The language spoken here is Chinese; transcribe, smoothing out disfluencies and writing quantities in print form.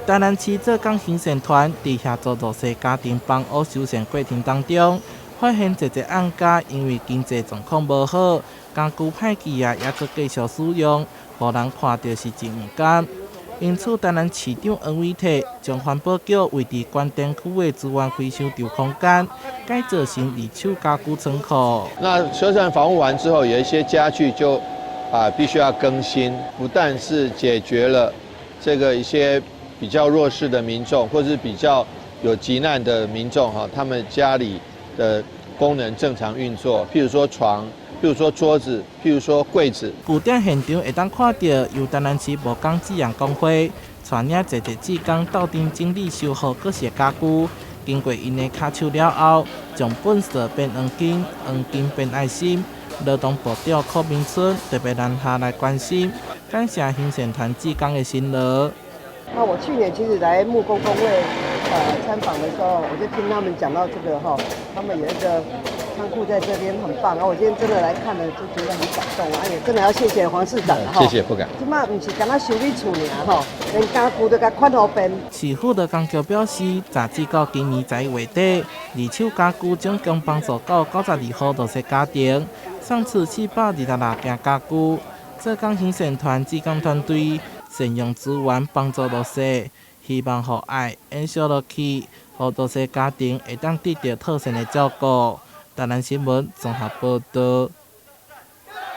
台南市浙江行善团伫协助弱势家庭帮屋修缮过程当中，发现一个案家因为经济状况无好，家具歹记也做继续使用，互人看到是真唔甘。因此，台南市长黄伟綽将环保局位伫关灯区的资源回收场空间改造成二手家具仓库。那修缮防护完之后，有一些家具就必须要更新，不但是解决了这个一些比较弱势的民众，或是比较有急难的民众他们家里的功能正常运作，譬如说床。譬如说桌子，譬如说柜子。据点现场会当看到，由台南市无钢制洋工会带领一技工斗阵整理修复各式家具，经过因的卡手了后，将本色变黄金，黄金变爱心。劳动部长柯明春特别南下来关心，感谢行善团技工的辛劳。那我去年其实来木工工会参访的时候，我就听他们讲到这个他们有一个仓库在这边很棒，然后我今天真的来看了，就觉得很感动，也真的要谢谢黄市长谢谢，不敢。即马不是干那修理厝尔连家具都甲款好变。市府的工局表示，截至到今年11月底，二手家具总共帮助到92户弱势家庭，送出426件家具。浙江行善团志工团队善用资源帮助弱势，希望互爱延续落去，互弱势家庭会当得到妥善的照顾。台南新闻综合报道。